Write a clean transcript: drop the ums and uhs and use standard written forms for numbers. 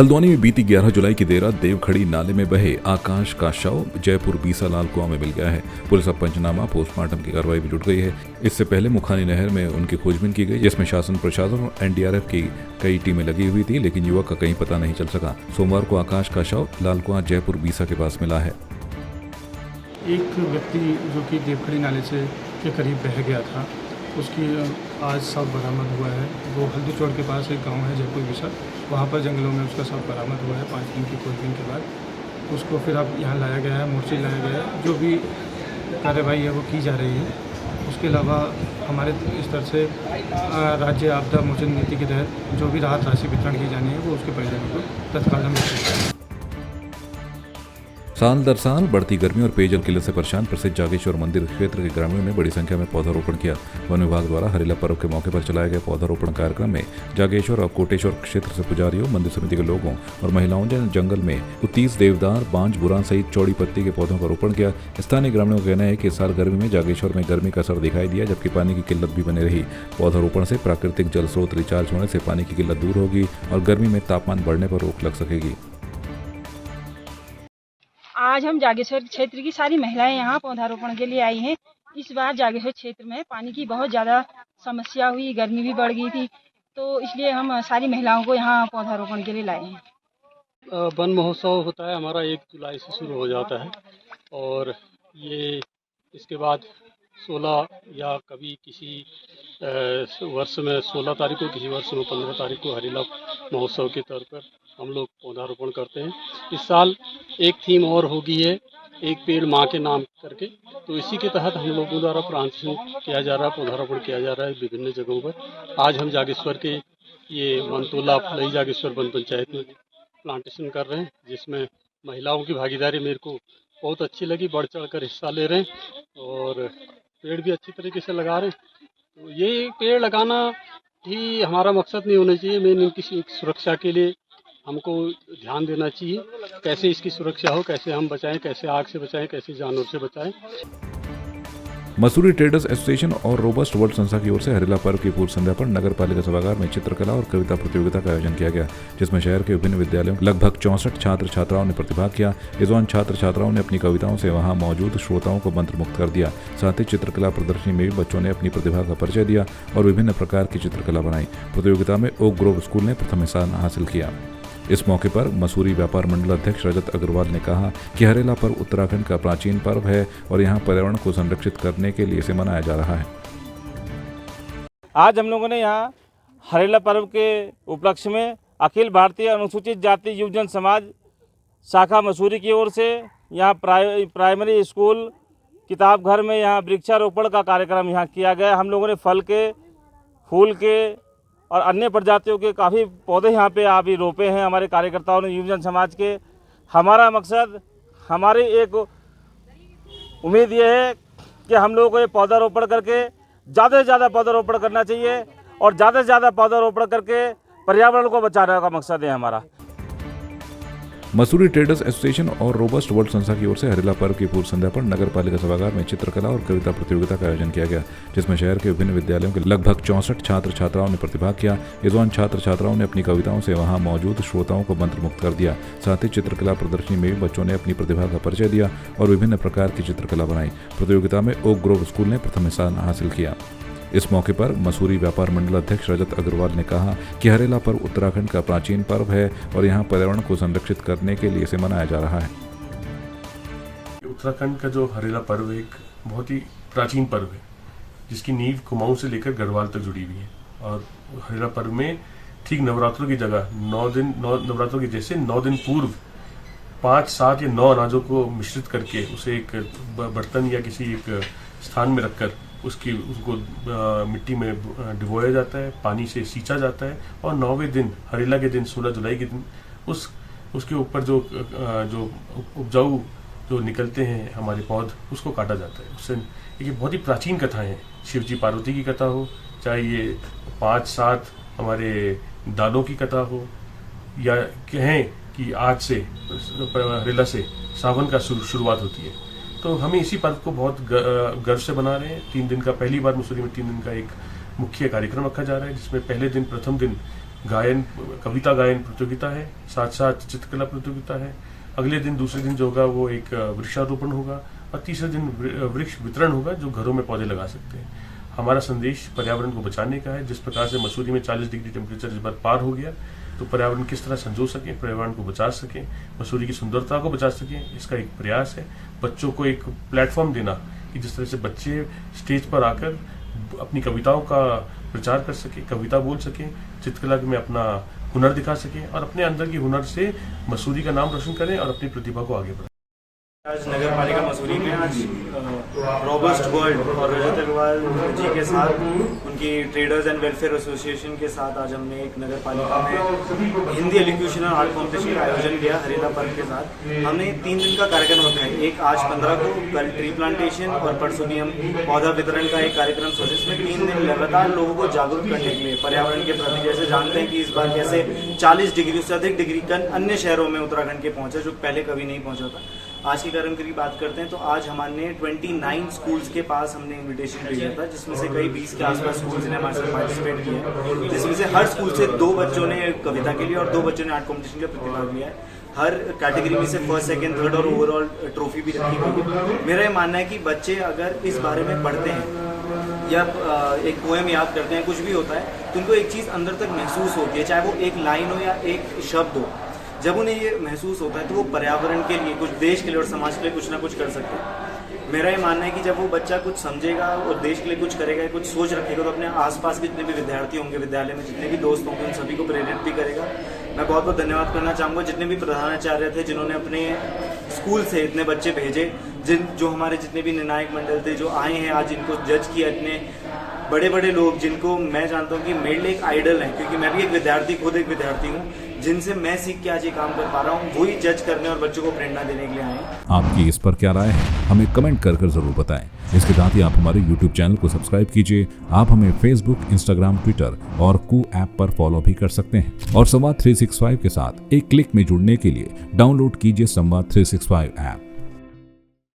हल्द्वानी में बीती 11 जुलाई की देर रात देवखड़ी नाले में बहे आकाश का शव जयपुर बीसा लाल कुआं में मिल गया है। पुलिस अब पंचनामा पोस्टमार्टम की कार्रवाई में जुट गई है। इससे पहले मुखानी नहर में उनकी खोजबीन की गई, जिसमें शासन प्रशासन और एनडीआरएफ की कई टीमें लगी हुई थी, लेकिन युवक का कहीं पता नहीं चल सका। सोमवार को आकाश का शव लाल कुआं जयपुर बीसा के पास मिला है। एक व्यक्ति जो कि देवखड़ी नाले से के करीब बह गया था, उसकी आज शव बरामद हुआ है। वो हल्दी चौड़ के पास एक गांव है जयपुर बीसा, वहाँ पर जंगलों में उसका शव बरामद हुआ है। 5 दिन की खोजबीन के बाद उसको फिर अब यहाँ लाया गया है, मोर्चे लाया गया है। जो भी कार्रवाई है वो की जा रही है। उसके अलावा हमारे स्तर से राज्य आपदा मोचन नीति के तहत जो भी राहत राशि वितरण की जानी है वो उसके परिणाम को तत्काल हम करेंगे। साल दर साल बढ़ती गर्मी और पेयजल किल्लत से परेशान प्रसिद्ध जागेश्वर मंदिर क्षेत्र के ग्रामीणों ने बड़ी संख्या में पौधारोपण किया। वन विभाग द्वारा हरेला पर्व के मौके पर चलाए गए पौधारोपण कार्यक्रम में जागेश्वर और कोटेश्वर क्षेत्र से पुजारियों, मंदिर समिति के लोगों और महिलाओं ने जंगल में 30 देवदार, बांज, बुरान सहित चौड़ी पत्ती के पौधों का रोपण किया। स्थानीय ग्रामीणों का कहना है कि इस साल गर्मी में जागेश्वर में गर्मी का असर दिखाई दिया, जबकि पानी की किल्लत भी बनी रही। पौधारोपण से प्राकृतिक जल स्रोत रिचार्ज होने से पानी की किल्लत दूर होगी और गर्मी में तापमान बढ़ने पर रोक लग सकेगी। आज हम जागेश्वर क्षेत्र की सारी महिलाएं यहाँ पौधारोपण के लिए आई हैं। इस बार जागेश्वर क्षेत्र में पानी की बहुत ज़्यादा समस्या हुई, गर्मी भी बढ़ गई थी, तो इसलिए हम सारी महिलाओं को यहाँ पौधारोपण के लिए लाए हैं। वन महोत्सव होता है हमारा 1 जुलाई से शुरू हो जाता है और ये इसके बाद 16 या कभी किसी वर्ष में 16 तारीख को, किसी वर्ष में 15 तारीख को हरेला महोत्सव के तौर पर हम लोग पौधारोपण करते हैं। इस साल एक थीम और होगी है, एक पेड़ माँ के नाम करके, तो इसी के तहत हम लोगों द्वारा प्लांटेशन किया जा रहा है, पौधारोपण किया जा रहा है विभिन्न जगहों पर। आज हम जागेश्वर के ये मनतोला फलई जागेश्वर वन पंचायत में प्लांटेशन कर रहे हैं, जिसमें महिलाओं की भागीदारी मेरे को बहुत अच्छी लगी। बढ़ चढ़ कर हिस्सा ले रहे हैं और पेड़ भी अच्छी तरीके से लगा रहे हैं। तो ये पेड़ लगाना ही हमारा मकसद नहीं होना चाहिए, मेन इनकी सुरक्षा के लिए हमको ध्यान देना चाहिए, कैसे इसकी सुरक्षा हो, कैसे हम बचाएं, कैसे आग से बचाएं, कैसे जानवर से बचाएं। मसूरी ट्रेडर्स एसोसिएशन और रोबस्ट वर्ल्ड संस्था की ओर से हरेला पर्व की पूर्व संध्या पर नगर पालिका सभागार में चित्रकला और कविता प्रतियोगिता का आयोजन किया गया, जिसमें शहर के विभिन्न विद्यालयों के लगभग 64 छात्र छात्राओं ने प्रतिभाग किया। इस दौरान छात्र छात्राओं ने अपनी कविताओं से वहां मौजूद श्रोताओं को मंत्रमुग्ध कर दिया। साथ ही चित्रकला प्रदर्शनी में भी बच्चों ने अपनी प्रतिभा का परिचय दिया और विभिन्न प्रकार की चित्रकला बनाई। प्रतियोगिता में ओक ग्रोव स्कूल ने प्रथम स्थान हासिल किया। इस मौके पर मसूरी व्यापार मंडल अध्यक्ष रजत अग्रवाल ने कहा कि हरेला पर्व उत्तराखंड का प्राचीन पर्व है और यहाँ पर्यावरण को संरक्षित करने के लिए इसे मनाया जा रहा है। आज हम लोगों ने यहाँ हरेला पर्व के उपलक्ष्य में अखिल भारतीय अनुसूचित जाति युवजन समाज शाखा मसूरी की ओर से यहाँ प्राइमरी स्कूल किताब घर में यहाँ वृक्षारोपण का कार्यक्रम यहाँ किया गया। हम लोगों ने फल के, फूल के और अन्य प्रजातियों के काफ़ी पौधे यहाँ पे अभी रोपे हैं हमारे कार्यकर्ताओं ने, युवजन समाज के। हमारा मकसद, हमारी एक उम्मीद ये है कि हम लोगों को ये पौधारोपण करके ज़्यादा से ज़्यादा पौधारोपण करना चाहिए और ज़्यादा से ज़्यादा पौधारोपण करके पर्यावरण को बचाने का मकसद है हमारा। मसूरी ट्रेडर्स एसोसिएशन और रोबस्ट वर्ल्ड संस्था की ओर से हरेला पर्व की पूर्व संध्या पर नगर पालिका सभागार में चित्रकला और कविता प्रतियोगिता का आयोजन किया गया, जिसमें शहर के विभिन्न विद्यालयों के लगभग 64 छात्र छात्राओं ने प्रतिभाग किया। इस दौरान छात्र छात्राओं ने अपनी कविताओं से वहां मौजूद श्रोताओं को मंत्रमुग्ध कर दिया। साथ ही चित्रकला प्रदर्शनी में भी बच्चों ने अपनी प्रतिभा का परिचय दिया और विभिन्न प्रकार की चित्रकला बनाई। प्रतियोगिता में ओक ग्रोव स्कूल ने प्रथम स्थान हासिल किया। इस मौके पर मसूरी व्यापार मंडल अध्यक्ष रजत अग्रवाल ने कहा कि हरेला पर्व उत्तराखंड का प्राचीन पर्व है और यहाँ पर्यावरण को संरक्षित करने के लिए इसे मनाया जा रहा है। उत्तराखंड का जो हरेला पर्व एक बहुत ही प्राचीन पर्व है, जिसकी नींव कुमाऊं से लेकर गढ़वाल तक जुड़ी हुई है। और हरेला पर्व में ठीक नवरात्रों की जगह 9 दिन नवरात्रों की जैसे 9 दिन पूर्व 5, 7 या 9 अनाजों को मिश्रित करके उसे एक बर्तन या किसी एक स्थान में रखकर उसको मिट्टी में डुबोया जाता है, पानी से सींचा जाता है और 9वें दिन हरेला के दिन 16 जुलाई के दिन उसके ऊपर जो उपजाऊ जो निकलते हैं हमारे पौध, उसको काटा जाता है। उससे ये बहुत ही प्राचीन कथाएं हैं। शिव जी पार्वती की कथा हो, चाहे ये 5-7 हमारे दानों की कथा हो, या कहें कि आज से हरेला से सावन का शुरुआत होती है। तो हमें इसी पर्व को बहुत गर्व से बना रहे हैं। 3 दिन का, पहली बार मसूरी में 3 दिन का एक मुख्य कार्यक्रम रखा जा रहा है, जिसमें पहले दिन, प्रथम दिन गायन कविता गायन प्रतियोगिता है, साथ साथ चित्रकला प्रतियोगिता है। अगले दिन दूसरे दिन जो होगा वो एक वृक्षारोपण होगा और तीसरे दिन वृक्ष वितरण होगा जो घरों में पौधे लगा सकते हैं। हमारा संदेश पर्यावरण को बचाने का है। जिस प्रकार से मसूरी में 40 डिग्री टेम्परेचर इस बार पार हो गया, तो पर्यावरण किस तरह संजो सके, पर्यावरण को बचा सके, मसूरी की सुंदरता को बचा सके, इसका एक प्रयास है। बच्चों को एक प्लेटफॉर्म देना कि जिस तरह से बच्चे स्टेज पर आकर अपनी कविताओं का प्रचार कर सके, कविता बोल सके, चित्रकला में अपना हुनर दिखा सके और अपने अंदर की हुनर से मसूरी का नाम रोशन करें और अपनी प्रतिभा को आगे बढ़ाएं। आज नगर पालिका मसूरी में आज रोबस्ट वर्ल्ड और रजत अग्रवाल जी के साथ उनकी ट्रेडर्स एंड वेलफेयर एसोसिएशन के साथ आज हमने एक नगर पालिका में हिंदी एलोक्यूशन और आर्ट कॉम्पिटिशन का आयोजन किया हरेला पर्व के साथ। हमने 3 दिन का कार्यक्रम रखा है, एक आज 15 को, कल ट्री प्लांटेशन और परसों भी हम पौधा वितरण का एक कार्यक्रम सोचे, जिसमें 3 दिन लगातार लोगों को जागरूक करने के लिए पर्यावरण के प्रति। जैसे जानते हैं कि इस बार कैसे 40 डिग्री से अधिक डिग्री का अन्य शहरों में उत्तराखंड के पहुंचा, जो पहले कभी नहीं पहुंचा था। आज के कार्यक्रम की बात करते हैं तो आज हमने 29 स्कूल्स के पास हमने इनविटेशन भेजा था, जिसमें से कई 20 के आसपास स्कूल्स ने हमारे साथ पार्टिसिपेट किया, जिसमें से हर स्कूल से 2 बच्चों ने कविता के लिए और 2 बच्चों ने आर्ट कॉम्पिटिशन के प्रतिभाग लिया है। हर कैटेगरी में से फर्स्ट, सेकंड, थर्ड और ओवरऑल ट्रॉफी भी रखी गई है। मेरा ये मानना है कि बच्चे अगर इस बारे में पढ़ते हैं या एक पोएम याद करते हैं, कुछ भी होता है, तो उनको एक चीज़ अंदर तक महसूस होती है, चाहे वो एक लाइन हो या एक शब्द हो। जब उन्हें ये महसूस होता है तो वो पर्यावरण के लिए, कुछ देश के लिए और समाज के लिए कुछ ना कुछ कर सकते हैं। मेरा ये मानना है कि जब वो बच्चा कुछ समझेगा और देश के लिए कुछ करेगा, कुछ सोच रखेगा, तो अपने आसपास के जितने भी विद्यार्थी होंगे, विद्यालय में जितने भी दोस्त होंगे, उन सभी को प्रेरित भी करेगा। मैं बहुत बहुत धन्यवाद करना चाहूँगा जितने भी प्रधानाचार्य थे, जिन्होंने अपने स्कूल से इतने बच्चे भेजे, जो हमारे जितने भी निर्णायक मंडल थे जो आए हैं आज, इनको जज किया, इतने बड़े बड़े लोग जिनको मैं जानता हूँ कि मेरे लिए एक आइडल है, क्योंकि मैं भी एक विद्यार्थी, खुद एक विद्यार्थी हूँ, जिनसे मैं सीख के आज ये काम कर पा रहा हूँ, वही जज करने और बच्चों को प्रेरणा देने के लिए आए हैं। आपकी इस पर क्या राय है, हमें कमेंट कर जरूर बताएं। इसके साथ ही आप हमारे YouTube चैनल को सब्सक्राइब कीजिए। आप हमें Facebook, Instagram, Twitter और कू ऐप पर फॉलो भी कर सकते हैं। और संवाद 365 के साथ एक क्लिक में जुड़ने के लिए डाउनलोड कीजिए संवाद 365 ऐप।